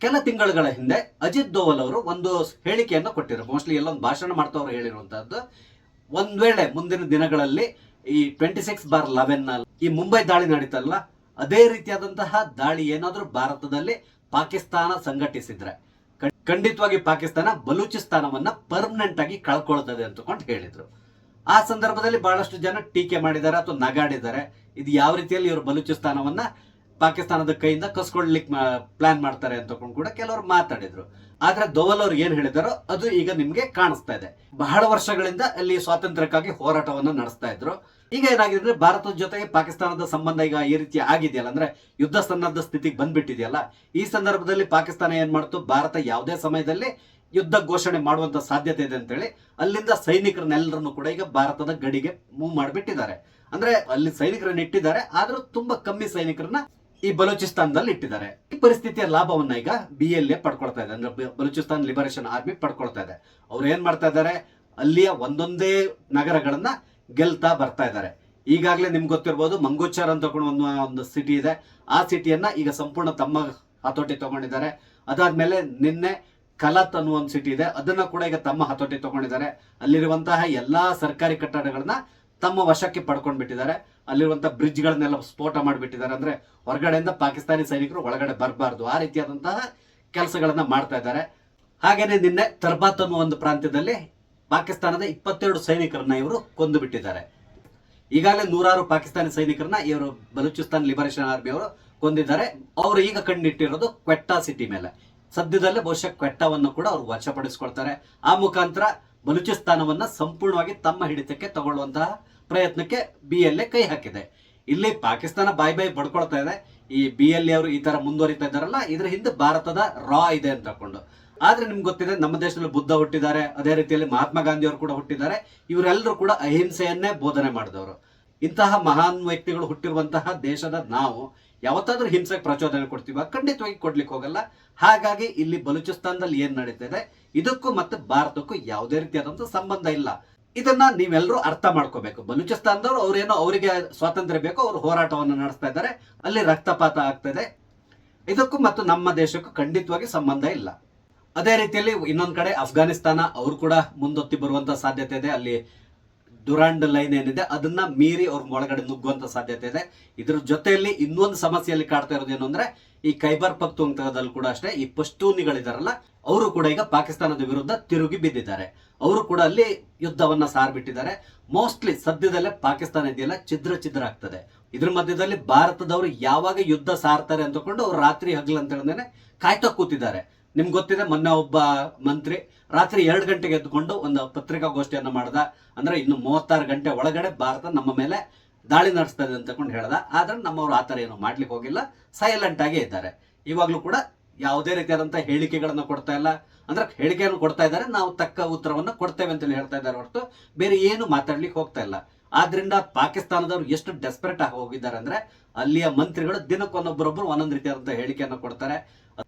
ಕೆಲ ತಿಂಗಳುಗಳ ಹಿಂದೆ ಅಜಿತ್ ದೋವಲ್ ಅವರು ಒಂದು ಹೇಳಿಕೆಯನ್ನು ಕೊಟ್ಟಿದ್ರು. ಮೋಸ್ಟ್ಲಿ ಎಲ್ಲೊಂದು ಭಾಷಣ ಮಾಡ್ತಾ ಅವರು ಹೇಳಿರುವಂತಹದ್ದು, ಒಂದ್ ವೇಳೆ ಮುಂದಿನ ದಿನಗಳಲ್ಲಿ ಈ 26/11 ಈ ಮುಂಬೈ ದಾಳಿ ನಡೀತಲ್ಲ, ಅದೇ ರೀತಿಯಾದಂತಹ ದಾಳಿ ಏನಾದ್ರೂ ಭಾರತದಲ್ಲಿ ಪಾಕಿಸ್ತಾನ ಸಂಘಟಿಸಿದ್ರೆ ಖಂಡಿತವಾಗಿ ಪಾಕಿಸ್ತಾನ ಬಲೂಚಿಸ್ತಾನವನ್ನ ಪರ್ಮನೆಂಟ್ ಆಗಿ ಕಳ್ಕೊಳ್ತದೆ ಅಂತಕೊಂಡು ಹೇಳಿದ್ರು. ಆ ಸಂದರ್ಭದಲ್ಲಿ ಬಹಳಷ್ಟು ಜನ ಟೀಕೆ ಮಾಡಿದ್ದಾರೆ ಅಥವಾ ನಗಾಡಿದ್ದಾರೆ. ಇದು ಯಾವ ರೀತಿಯಲ್ಲಿ ಇವರು ಬಲೂಚಿಸ್ತಾನವನ್ನ ಪಾಕಿಸ್ತಾನದ ಕೈಯಿಂದ ಕಸ್ಕೊಳ್ಲಿಕ್ಕೆ ಪ್ಲಾನ್ ಮಾಡ್ತಾರೆ ಅಂತ ಕೂಡ ಕೆಲವರು ಮಾತಾಡಿದ್ರು. ಆದ್ರೆ ದೋವಲ್ ಅವ್ರು ಏನ್ ಹೇಳಿದಾರೋ ಅದು ಈಗ ನಿಮ್ಗೆ ಕಾಣಿಸ್ತಾ ಇದೆ. ಬಹಳ ವರ್ಷಗಳಿಂದ ಅಲ್ಲಿ ಸ್ವಾತಂತ್ರ್ಯಕ್ಕಾಗಿ ಹೋರಾಟವನ್ನ ನಡೆಸ್ತಾ ಇದ್ರು. ಈಗ ಏನಾಗಿದೆ ಅಂದ್ರೆ ಭಾರತದ ಜೊತೆಗೆ ಪಾಕಿಸ್ತಾನದ ಸಂಬಂಧ ಈಗ ಈ ರೀತಿ ಆಗಿದೆಯಲ್ಲ, ಅಂದ್ರೆ ಯುದ್ಧ ಸನ್ನದ್ಧ ಸ್ಥಿತಿಗೆ ಬಂದ್ಬಿಟ್ಟಿದೆಯಲ್ಲ, ಈ ಸಂದರ್ಭದಲ್ಲಿ ಪಾಕಿಸ್ತಾನ ಏನ್ ಮಾಡ್ತು, ಭಾರತ ಯಾವುದೇ ಸಮಯದಲ್ಲಿ ಯುದ್ಧ ಘೋಷಣೆ ಮಾಡುವಂತ ಸಾಧ್ಯತೆ ಇದೆ ಅಂತೇಳಿ ಅಲ್ಲಿಂದ ಸೈನಿಕರನ್ನೆಲ್ಲರನ್ನು ಕೂಡ ಈಗ ಭಾರತದ ಗಡಿಗೆ ಮೂವ್ ಮಾಡಿಬಿಟ್ಟಿದ್ದಾರೆ. ಅಂದ್ರೆ ಅಲ್ಲಿ ಸೈನಿಕರನ್ನ ಇಟ್ಟಿದ್ದಾರೆ, ಆದ್ರೂ ತುಂಬಾ ಕಮ್ಮಿ ಸೈನಿಕರನ್ನ ಈ ಬಲೂಚಿಸ್ತಾನದಲ್ಲಿ ಇಟ್ಟಿದ್ದಾರೆ. ಈ ಪರಿಸ್ಥಿತಿಯ ಲಾಭವನ್ನ ಈಗ BLA ಪಡ್ಕೊಳ್ತಾ ಇದೆ, ಅಂದ್ರೆ ಬಲೂಚಿಸ್ತಾನ್ ಲಿಬರೇಷನ್ ಆರ್ಮಿ ಪಡ್ಕೊಳ್ತಾ ಇದೆ. ಅವ್ರು ಏನ್ ಮಾಡ್ತಾ ಇದ್ದಾರೆ, ಅಲ್ಲಿಯ ಒಂದೊಂದೇ ನಗರಗಳನ್ನ ಗೆಲ್ತಾ ಬರ್ತಾ ಇದ್ದಾರೆ. ಈಗಾಗಲೇ ನಿಮ್ಗೆ ಗೊತ್ತಿರ್ಬೋದು, ಮಂಗೂಚರ್ ಅಂತ ಒಂದು ಸಿಟಿ ಇದೆ. ಆ ಸಿಟಿಯನ್ನ ಈಗ ಸಂಪೂರ್ಣ ತಮ್ಮ ಹತೋಟಿ ತಗೊಂಡಿದ್ದಾರೆ. ಅದಾದ್ಮೇಲೆ ನಿನ್ನೆ ಕಲತ್ ಅನ್ನುವ ಒಂದು ಸಿಟಿ ಇದೆ, ಅದನ್ನ ಕೂಡ ಈಗ ತಮ್ಮ ಹತೋಟಿ ತಗೊಂಡಿದ್ದಾರೆ. ಅಲ್ಲಿರುವಂತಹ ಎಲ್ಲಾ ಸರ್ಕಾರಿ ಕಟ್ಟಡಗಳನ್ನ ತಮ್ಮ ವಶಕ್ಕೆ ಪಡ್ಕೊಂಡ್ ಬಿಟ್ಟಿದ್ದಾರೆ. ಅಲ್ಲಿರುವಂತಹ ಬ್ರಿಡ್ಜ್ ಗಳನ್ನೆಲ್ಲ ಸ್ಫೋಟ ಮಾಡಿಬಿಟ್ಟಿದ್ದಾರೆ. ಅಂದ್ರೆ ಹೊರಗಡೆಯಿಂದ ಪಾಕಿಸ್ತಾನಿ ಸೈನಿಕರು ಒಳಗಡೆ ಬರಬಾರ್ದು, ಆ ರೀತಿಯಾದಂತಹ ಕೆಲಸಗಳನ್ನ ಮಾಡ್ತಾ ಇದ್ದಾರೆ. ಹಾಗೇನೆ ನಿನ್ನೆ ತರ್ಬಾತ್ ಅನ್ನುವ ಒಂದು ಪ್ರಾಂತ್ಯದಲ್ಲಿ ಪಾಕಿಸ್ತಾನದ 22 ಸೈನಿಕರನ್ನ ಇವರು ಕೊಂದು ಬಿಟ್ಟಿದ್ದಾರೆ. ಈಗಾಗಲೇ 100 ಪಾಕಿಸ್ತಾನಿ ಸೈನಿಕರನ್ನ ಇವರು ಬಲೂಚಿಸ್ತಾನ್ ಲಿಬರೇಷನ್ ಆರ್ಮಿ ಅವರು ಕೊಂದಿದ್ದಾರೆ. ಅವರು ಈಗ ಕಣ್ಣಿಟ್ಟಿರೋದು ಕ್ವೆಟ್ಟಾ ಸಿಟಿ ಮೇಲೆ. ಸದ್ಯದಲ್ಲೇ ಬಹುಶಃ ಕ್ವೆಟ್ಟಾವನ್ನು ಕೂಡ ಅವರು ವಶಪಡಿಸಿಕೊಳ್ತಾರೆ. ಆ ಮುಖಾಂತರ ಬಲೂಚಿಸ್ತಾನವನ್ನ ಸಂಪೂರ್ಣವಾಗಿ ತಮ್ಮ ಹಿಡಿತಕ್ಕೆ ತಗೊಳ್ಳುವಂತಹ ಪ್ರಯತ್ನಕ್ಕೆ BLA ಕೈ ಹಾಕಿದೆ. ಇಲ್ಲಿ ಪಾಕಿಸ್ತಾನ ಬಾಯಿ ಬಡ್ಕೊಳ್ತಾ ಇದೆ. ಈ BLA ಅವರು ಈ ತರ ಮುಂದುವರಿತಾ ಇದ್ದಾರಲ್ಲ, ಇದ್ರ ಹಿಂದೆ ಭಾರತದ ರಾ ಇದೆ ಅಂತ ತಕೊಂಡು. ಆದ್ರೆ ನಿಮ್ಗೆ ಗೊತ್ತಿದೆ, ನಮ್ಮ ದೇಶದಲ್ಲಿ ಬುದ್ಧ ಹುಟ್ಟಿದ್ದಾರೆ, ಅದೇ ರೀತಿಯಲ್ಲಿ ಮಹಾತ್ಮ ಗಾಂಧಿ ಅವರು ಕೂಡ ಹುಟ್ಟಿದ್ದಾರೆ. ಇವರೆಲ್ಲರೂ ಕೂಡ ಅಹಿಂಸೆಯನ್ನೇ ಬೋಧನೆ ಮಾಡಿದವರು. ಇಂತಹ ಮಹಾನ್ ವ್ಯಕ್ತಿಗಳು ಹುಟ್ಟಿರುವಂತಹ ದೇಶದ ನಾವು ಯಾವತ್ತಾದ್ರೂ ಹಿಂಸೆಗೆ ಪ್ರಚೋದನೆ ಕೊಡ್ತೀವ? ಖಂಡಿತವಾಗಿ ಕೊಡ್ಲಿಕ್ಕೆ ಹೋಗಲ್ಲ. ಹಾಗಾಗಿ ಇಲ್ಲಿ ಬಲೂಚಿಸ್ತಾನದಲ್ಲಿ ಏನ್ ನಡೀತಿದೆ ಇದಕ್ಕೂ ಮತ್ತೆ ಭಾರತಕ್ಕೂ ಯಾವುದೇ ರೀತಿಯಾದಂತಹ ಸಂಬಂಧ ಇಲ್ಲ. ಇದನ್ನ ನೀವೆಲ್ಲರೂ ಅರ್ಥ ಮಾಡ್ಕೋಬೇಕು. ಬಲೂಚಿಸ್ತಾನದವರು ಅವ್ರೇನೋ ಅವರಿಗೆ ಸ್ವಾತಂತ್ರ್ಯ ಬೇಕು, ಅವರು ಹೋರಾಟವನ್ನು ನಡೆಸ್ತಾ ಇದ್ದಾರೆ, ಅಲ್ಲಿ ರಕ್ತಪಾತ ಆಗ್ತದೆ. ಇದಕ್ಕೂ ಮತ್ತು ನಮ್ಮ ದೇಶಕ್ಕೂ ಖಂಡಿತವಾಗಿ ಸಂಬಂಧ ಇಲ್ಲ. ಅದೇ ರೀತಿಯಲ್ಲಿ ಇನ್ನೊಂದ್ ಕಡೆ ಅಫ್ಘಾನಿಸ್ತಾನ ಅವರು ಕೂಡ ಮುಂದೊತ್ತಿ ಬರುವಂತ ಸಾಧ್ಯತೆ ಇದೆ. ಅಲ್ಲಿ ಡುರಾಂಡ್ ಲೈನ್ ಏನಿದೆ ಅದನ್ನ ಮೀರಿ ಅವ್ರ ಒಳಗಡೆ ನುಗ್ಗುವಂತ ಸಾಧ್ಯತೆ ಇದೆ. ಇದ್ರ ಜೊತೆಯಲ್ಲಿ ಇನ್ನೊಂದು ಸಮಸ್ಯೆಯಲ್ಲಿ ಕಾಡ್ತಾ ಇರೋದು ಏನು ಅಂದ್ರೆ, ಈ ಖೈಬರ್ ಪಖ್ತೂನ್ಖಾದಲ್ಲಿ ಕೂಡ ಅಷ್ಟೇ ಈ ಪಶ್ತೂನಿಗಳಿದಾರಲ್ಲ, ಅವರು ಕೂಡ ಈಗ ಪಾಕಿಸ್ತಾನದ ವಿರುದ್ಧ ತಿರುಗಿ ಬಿದ್ದಿದ್ದಾರೆ. ಅವರು ಕೂಡ ಅಲ್ಲಿ ಯುದ್ಧವನ್ನ ಸಾರ್ಬಿಟ್ಟಿದ್ದಾರೆ. ಮೋಸ್ಟ್ಲಿ ಸದ್ಯದಲ್ಲೇ ಪಾಕಿಸ್ತಾನ ಇದೆಯಲ್ಲ ಛಿದ್ರ ಆಗ್ತದೆ. ಇದ್ರ ಮಧ್ಯದಲ್ಲಿ ಭಾರತದವರು ಯಾವಾಗ ಯುದ್ಧ ಸಾರ್ತಾರೆ ಅಂತಕೊಂಡು ಅವ್ರು ರಾತ್ರಿ ಹಗಲು ಅಂತ ಹೇಳಿದ್ರೆ ಕಾಯ್ತಾ ಕೂತಿದ್ದಾರೆ. ನಿಮ್ಗೆ ಗೊತ್ತಿದೆ, ಮೊನ್ನೆ ಒಬ್ಬ ಮಂತ್ರಿ ರಾತ್ರಿ 2 ಗಂಟೆಗೆ ಎದ್ದುಕೊಂಡು ಒಂದು ಪತ್ರಿಕಾಗೋಷ್ಠಿಯನ್ನ ಮಾಡ್ದ. ಅಂದ್ರೆ ಇನ್ನು 36 ಗಂಟೆ ಒಳಗಡೆ ಭಾರತ ನಮ್ಮ ಮೇಲೆ ದಾಳಿ ನಡೆಸ್ತದೆ ಅಂತಕೊಂಡು ಹೇಳ್ದ. ಆದ್ರೆ ನಮ್ಮವ್ರು ಆತರ ಏನು ಮಾಡ್ಲಿಕ್ಕೆ ಹೋಗಿಲ್ಲ, ಸೈಲೆಂಟ್ ಆಗೇ ಇದ್ದಾರೆ. ಇವಾಗ್ಲೂ ಕೂಡ ಯಾವುದೇ ರೀತಿಯಾದಂತಹ ಹೇಳಿಕೆಗಳನ್ನ ಕೊಡ್ತಾ ಇಲ್ಲ. ಅಂದ್ರೆ ಹೇಳಿಕೆಯನ್ನು ಕೊಡ್ತಾ ಇದ್ದಾರೆ, ನಾವು ತಕ್ಕ ಉತ್ತರವನ್ನ ಕೊಡ್ತೇವೆ ಅಂತ ಹೇಳ್ತಾ ಇದ್ದಾರೆ ಹೊರತು ಬೇರೆ ಏನು ಮಾತಾಡ್ಲಿಕ್ಕೆ ಹೋಗ್ತಾ ಇಲ್ಲ. ಆದ್ರಿಂದ ಪಾಕಿಸ್ತಾನದವ್ರು ಎಷ್ಟು ಡೆಸ್ಪರೇಟ್ ಆಗಿ ಹೋಗಿದ್ದಾರೆ ಅಂದ್ರೆ, ಅಲ್ಲಿಯ ಮಂತ್ರಿಗಳು ದಿನಕ್ಕೊಂದೊಬ್ಬರೊಬ್ಬರು ಒಂದೊಂದು ರೀತಿಯಾದಂತಹ ಹೇಳಿಕೆಯನ್ನು ಕೊಡ್ತಾರೆ.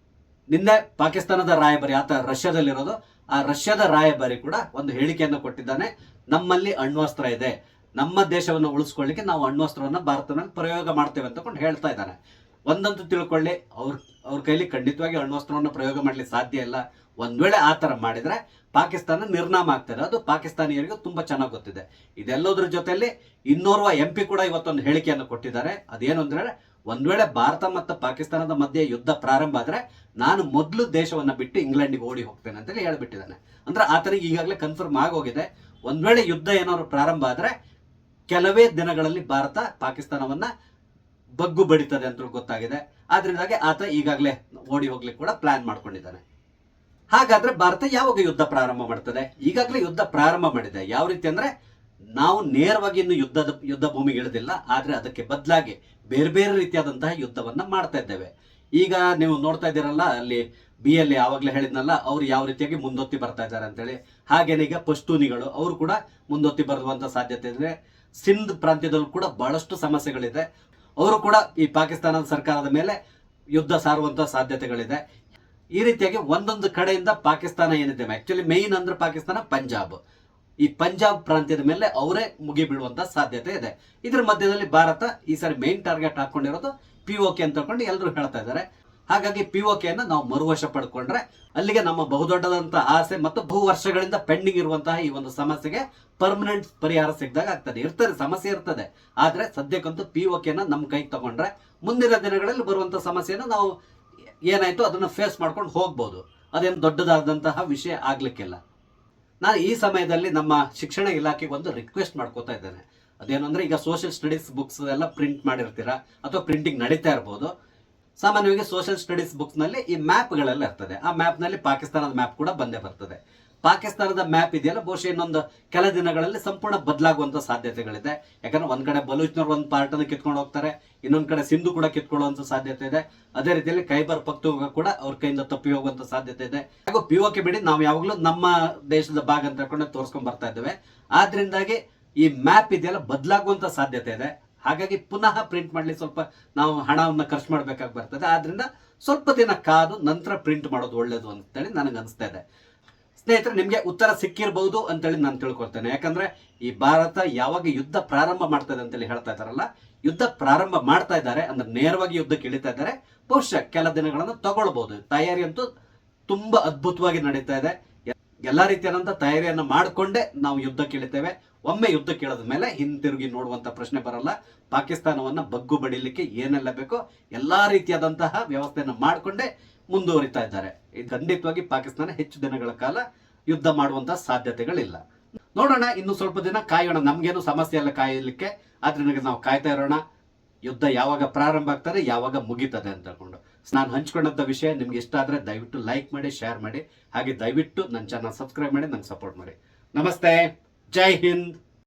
ನಿನ್ನೆ ಪಾಕಿಸ್ತಾನದ ರಾಯಭಾರಿ, ಆತ ರಷ್ಯಾದಲ್ಲಿರೋದು, ಆ ರಷ್ಯಾದ ರಾಯಭಾರಿ ಕೂಡ ಒಂದು ಹೇಳಿಕೆಯನ್ನು ಕೊಟ್ಟಿದ್ದಾನೆ. ನಮ್ಮಲ್ಲಿ ಅಣ್ವಸ್ತ್ರ ಇದೆ, ನಮ್ಮ ದೇಶವನ್ನು ಉಳಿಸ್ಕೊಳ್ಳಿಕ್ಕೆ ನಾವು ಅಣ್ವಸ್ತ್ರವನ್ನ ಭಾರತ ಮೇಲೆ ಪ್ರಯೋಗ ಮಾಡ್ತೇವೆ ಅಂತಕೊಂಡು ಹೇಳ್ತಾ ಇದ್ದಾನೆ. ಒಂದಂತೂ ತಿಳ್ಕೊಳ್ಳಿ, ಅವ್ರ ಕೈಲಿ ಖಂಡಿತವಾಗಿ ಅಣ್ವಸ್ತ್ರವನ್ನು ಪ್ರಯೋಗ ಮಾಡ್ಲಿಕ್ಕೆ ಸಾಧ್ಯ ಇಲ್ಲ. ಒಂದ್ ವೇಳೆ ಆ ತರ ಮಾಡಿದ್ರೆ ಪಾಕಿಸ್ತಾನ ನಿರ್ನಾಮ ಆಗ್ತದೆ. ಅದು ಪಾಕಿಸ್ತಾನಿಯರಿಗೂ ತುಂಬಾ ಚೆನ್ನಾಗಿ ಗೊತ್ತಿದೆ. ಇದೆಲ್ಲೋದ್ರ ಜೊತೆಯಲ್ಲಿ ಇನ್ನೋರ್ವ MP ಕೂಡ ಇವತ್ತೊಂದು ಹೇಳಿಕೆಯನ್ನು ಕೊಟ್ಟಿದ್ದಾರೆ. ಅದೇನು ಅಂದ್ರೆ, ಒಂದ್ ವೇಳೆ ಭಾರತ ಮತ್ತು ಪಾಕಿಸ್ತಾನದ ಮಧ್ಯೆ ಯುದ್ಧ ಪ್ರಾರಂಭ ಆದ್ರೆ ನಾನು ಮೊದಲು ದೇಶವನ್ನ ಬಿಟ್ಟು ಇಂಗ್ಲೆಂಡ್ಗೆ ಓಡಿ ಹೋಗ್ತೇನೆ ಅಂತೇಳಿ ಹೇಳ್ಬಿಟ್ಟಿದ್ದಾನೆ. ಅಂದ್ರೆ ಆತನಿಗೆ ಈಗಾಗಲೇ ಕನ್ಫರ್ಮ್ ಆಗೋಗಿದೆ, ಒಂದ್ ವೇಳೆ ಯುದ್ಧ ಏನಾದ್ರು ಪ್ರಾರಂಭ ಆದ್ರೆ ಕೆಲವೇ ದಿನಗಳಲ್ಲಿ ಭಾರತ ಪಾಕಿಸ್ತಾನವನ್ನ ಬಗ್ಗು ಬಡಿತದೆ ಅಂತ ಗೊತ್ತಾಗಿದೆ. ಆದ್ರಿಂದಾಗಿ ಆತ ಈಗಾಗಲೇ ಓಡಿ ಹೋಗ್ಲಿಕ್ಕೆ ಕೂಡ ಪ್ಲಾನ್ ಮಾಡ್ಕೊಂಡಿದ್ದಾನೆ. ಹಾಗಾದ್ರೆ ಭಾರತ ಯಾವಾಗ ಯುದ್ಧ ಪ್ರಾರಂಭ ಮಾಡ್ತದೆ? ಈಗಾಗಲೇ ಯುದ್ಧ ಪ್ರಾರಂಭ ಮಾಡಿದೆ. ಯಾವ ರೀತಿ ಅಂದ್ರೆ, ನಾವು ನೇರವಾಗಿ ಇನ್ನು ಯುದ್ಧ ಭೂಮಿಗೆ ಇಳಿದಿಲ್ಲ, ಆದ್ರೆ ಅದಕ್ಕೆ ಬದಲಾಗಿ ಬೇರೆ ಬೇರೆ ರೀತಿಯಾದಂತಹ ಯುದ್ಧವನ್ನ ಮಾಡ್ತಾ ಇದ್ದೇವೆ. ಈಗ ನೀವು ನೋಡ್ತಾ ಇದ್ದೀರಲ್ಲ, ಅಲ್ಲಿ BLA ಆವಾಗಲೇ ಹೇಳಿದ್ನಲ್ಲ, ಅವ್ರು ಯಾವ ರೀತಿಯಾಗಿ ಮುಂದೊತ್ತಿ ಬರ್ತಾ ಇದ್ದಾರೆ ಅಂತೇಳಿ. ಹಾಗೇನೆ ಈಗ ಪಶ್ತೂನಿಗಳು ಅವರು ಕೂಡ ಮುಂದೊತ್ತಿ ಬರುವಂತ ಸಾಧ್ಯತೆ ಇದೆ. ಸಿಂಧ್ ಪ್ರಾಂತ್ಯದಲ್ಲೂ ಕೂಡ ಬಹಳಷ್ಟು ಸಮಸ್ಯೆಗಳಿದೆ. ಅವರು ಕೂಡ ಈ ಪಾಕಿಸ್ತಾನದ ಸರ್ಕಾರದ ಮೇಲೆ ಯುದ್ಧ ಸಾರುವಂತಹ ಸಾಧ್ಯತೆಗಳಿದೆ. ಈ ರೀತಿಯಾಗಿ ಒಂದೊಂದು ಕಡೆಯಿಂದ ಪಾಕಿಸ್ತಾನ ಏನಿದೆ, ಆಕ್ಚುಲಿ ಮೇನ್ ಅಂದ್ರೆ ಪಾಕಿಸ್ತಾನ ಪಂಜಾಬ್, ಈ ಪಂಜಾಬ್ ಪ್ರಾಂತ್ಯದ ಮೇಲೆ ಅವರೇ ಮುಗಿ ಬೀಳುವಂತ ಸಾಧ್ಯತೆ ಇದೆ. ಇದ್ರ ಮಧ್ಯದಲ್ಲಿ ಭಾರತ ಈ ಸಾರಿ ಮೇನ್ ಟಾರ್ಗೆಟ್ ಹಾಕೊಂಡಿರೋದು POK ಅಂತ ಹೇಳ್ಕೊಂಡು ಎಲ್ಲರೂ ಹೇಳ್ತಾ ಇದ್ದಾರೆ. ಹಾಗಾಗಿ ಪಿಒಕೆಯನ್ನು ನಾವು ಮರುವಶ ಪಡ್ಕೊಂಡ್ರೆ ಅಲ್ಲಿಗೆ ನಮ್ಮ ಬಹುದೊಡ್ಡದಂತಹ ಆಸೆ ಮತ್ತು ಬಹು ವರ್ಷಗಳಿಂದ ಪೆಂಡಿಂಗ್ ಇರುವಂತಹ ಈ ಒಂದು ಸಮಸ್ಯೆಗೆ ಪರ್ಮನೆಂಟ್ ಪರಿಹಾರ ಸಿಕ್ಕಿದಾಗ ಆಗ್ತದೆ. ಇರ್ತದೆ, ಸಮಸ್ಯೆ ಇರ್ತದೆ, ಆದ್ರೆ ಸದ್ಯಕ್ಕಂತೂ ಪಿಒಕೆನ ನಮ್ಮ ಕೈಗೆ ತಗೊಂಡ್ರೆ ಮುಂದಿನ ದಿನಗಳಲ್ಲಿ ಬರುವಂತಹ ಸಮಸ್ಯೆನ ನಾವು ಏನಾಯ್ತು ಅದನ್ನ ಫೇಸ್ ಮಾಡ್ಕೊಂಡು ಹೋಗ್ಬೋದು. ಅದೇನು ದೊಡ್ಡದಾದಂತಹ ವಿಷಯ ಆಗ್ಲಿಕ್ಕಿಲ್ಲ. ನಾನು ಈ ಸಮಯದಲ್ಲಿ ನಮ್ಮ ಶಿಕ್ಷಣ ಇಲಾಖೆಗೆ ಒಂದು ರಿಕ್ವೆಸ್ಟ್ ಮಾಡ್ಕೋತಾ ಇದ್ದೇನೆ. ಅದೇನು ಅಂದ್ರೆ, ಈಗ ಸೋಷಿಯಲ್ ಸ್ಟಡೀಸ್ ಬುಕ್ಸ್ ಎಲ್ಲ ಪ್ರಿಂಟ್ ಮಾಡಿರ್ತೀರಾ ಅಥವಾ ಪ್ರಿಂಟಿಂಗ್ ನಡೀತಾ ಇರ್ಬೋದು. ಸಾಮಾನ್ಯವಾಗಿ ಸೋಷಿಯಲ್ ಸ್ಟಡೀಸ್ ಬುಕ್ಸ್ ನಲ್ಲಿ ಈ ಮ್ಯಾಪ್ಗಳೆಲ್ಲ ಇರ್ತದೆ. ಆ ಮ್ಯಾಪ್ ನಲ್ಲಿ ಪಾಕಿಸ್ತಾನದ ಮ್ಯಾಪ್ ಕೂಡ ಬಂದೇ ಬರ್ತದೆ. ಪಾಕಿಸ್ತಾನದ ಮ್ಯಾಪ್ ಇದೆಯಲ್ಲ, ಬಹುಶಃ ಇನ್ನೊಂದು ಕೆಲ ದಿನಗಳಲ್ಲಿ ಸಂಪೂರ್ಣ ಬದಲಾಗುವಂತ ಸಾಧ್ಯತೆಗಳಿದೆ. ಯಾಕಂದ್ರೆ ಒಂದ್ ಕಡೆ ಬಲೂಚ್ನವ್ರು ಒಂದು ಪಾರ್ಟ್ ಅನ್ನು ಕಿತ್ಕೊಂಡು ಹೋಗ್ತಾರೆ, ಇನ್ನೊಂದ್ ಕಡೆ ಸಿಂಧು ಕೂಡ ಕಿತ್ಕೊಳ್ಳುವಂತ ಸಾಧ್ಯತೆ ಇದೆ. ಅದೇ ರೀತಿಯಲ್ಲಿ ಖೈಬರ್ ಪಖ್ತೂನ್ಖಾ ಕೂಡ ಅವ್ರ ಕೈಯಿಂದ ತಪ್ಪಿ ಹೋಗುವಂತ ಸಾಧ್ಯತೆ ಇದೆ. ಹಾಗೂ ಪಿಒಕೆ ಬಿಡಿ, ನಾವು ಯಾವಾಗಲೂ ನಮ್ಮ ದೇಶದ ಭಾಗ ಅಂತ ಹೇಳ್ಕೊಂಡು ತೋರಿಸ್ಕೊಂಡ್ ಬರ್ತಾ ಇದ್ದೇವೆ. ಆದ್ರಿಂದಾಗಿ ಈ ಮ್ಯಾಪ್ ಇದೆಯಲ್ಲ ಬದಲಾಗುವಂತ ಸಾಧ್ಯತೆ ಇದೆ. ಹಾಗಾಗಿ ಪುನಃ ಪ್ರಿಂಟ್ ಮಾಡ್ಲಿ ಸ್ವಲ್ಪ ನಾವು ಹಣವನ್ನು ಖರ್ಚು ಮಾಡ್ಬೇಕಾಗಿ ಬರ್ತದೆ. ಆದ್ರಿಂದ ಸ್ವಲ್ಪ ದಿನ ಕಾದು ನಂತರ ಪ್ರಿಂಟ್ ಮಾಡೋದು ಒಳ್ಳೇದು ಅಂತೇಳಿ ನನಗೆ ಅನಿಸ್ತಾ ಇದೆ. ಸ್ನೇಹಿತರೆ, ನಿಮ್ಗೆ ಉತ್ತರ ಸಿಕ್ಕಿರಬಹುದು ಅಂತೇಳಿ ನಾನು ತಿಳ್ಕೊಳ್ತೇನೆ. ಯಾಕಂದ್ರೆ ಈ ಭಾರತ ಯಾವಾಗ ಯುದ್ಧ ಪ್ರಾರಂಭ ಮಾಡ್ತದೆ ಅಂತೇಳಿ ಹೇಳ್ತಾ ಇದಾರಲ್ಲ, ಯುದ್ಧ ಪ್ರಾರಂಭ ಮಾಡ್ತಾ ಇದ್ದಾರೆ ಅಂದ್ರೆ ನೇರವಾಗಿ ಯುದ್ಧಕ್ಕೆ ಇಳಿತಾ ಇದ್ದಾರೆ. ಬಹುಶಃ ಕೆಲ ದಿನಗಳನ್ನು ತಗೊಳ್ಬಹುದು. ತಯಾರಿ ಅಂತೂ ತುಂಬಾ ಅದ್ಭುತವಾಗಿ ನಡೀತಾ ಇದೆ. ಎಲ್ಲಾ ರೀತಿಯಾದಂತಹ ತಯಾರಿಯನ್ನು ಮಾಡಿಕೊಂಡೇ ನಾವು ಯುದ್ಧಕ್ಕೆ ಇಳಿತೇವೆ. ಒಮ್ಮೆ ಯುದ್ಧಕ್ಕೆ ಇಳಿದ ಮೇಲೆ ಹಿಂತಿರುಗಿ ನೋಡುವಂತ ಪ್ರಶ್ನೆ ಬರಲ್ಲ. ಪಾಕಿಸ್ತಾನವನ್ನ ಬಗ್ಗು ಬಡಿಲಿಕ್ಕೆ ಏನೆಲ್ಲ ಬೇಕೋ ಎಲ್ಲಾ ರೀತಿಯಾದಂತಹ ವ್ಯವಸ್ಥೆಯನ್ನು ಮಾಡಿಕೊಂಡೇ ಮುಂದುವರಿತಾ ಇದ್ದಾರೆ. ಇದು ಖಂಡಿತವಾಗಿ ಪಾಕಿಸ್ತಾನ ಹೆಚ್ಚು ದಿನಗಳ ಕಾಲ ಯುದ್ಧ ಮಾಡುವಂತಹ ಸಾಧ್ಯತೆಗಳಿಲ್ಲ. ನೋಡೋಣ, ಇನ್ನು ಸ್ವಲ್ಪ ದಿನ ಕಾಯೋಣ. ನಮ್ಗೇನು ಸಮಸ್ಯೆ ಇಲ್ಲ ಕಾಯಲಿಕ್ಕೆ, ಆದ್ರೆ ನಾವು ಕಾಯ್ತಾ ಇರೋಣ ಯುದ್ಧ ಯಾವಾಗ ಪ್ರಾರಂಭ ಆಗ್ತದೆ, ಯಾವಾಗ ಮುಗಿತದೆ ಅಂತ ಹೇಳ್ಕೊಂಡು. ನಾನು ಹಂಚ್ಕೊಂಡಂತ ವಿಷಯ ನಿಮ್ಗೆ ಇಷ್ಟ ಆದ್ರೆ ದಯವಿಟ್ಟು ಲೈಕ್ ಮಾಡಿ, ಶೇರ್ ಮಾಡಿ, ಹಾಗೆ ದಯವಿಟ್ಟು ನನ್ನ ಚಾನಲ್ ಸಬ್ಸ್ಕ್ರೈಬ್ ಮಾಡಿ, ನಂಗೆ ಸಪೋರ್ಟ್ ಮಾಡಿ. ನಮಸ್ತೆ, ಜೈ ಹಿಂದ್.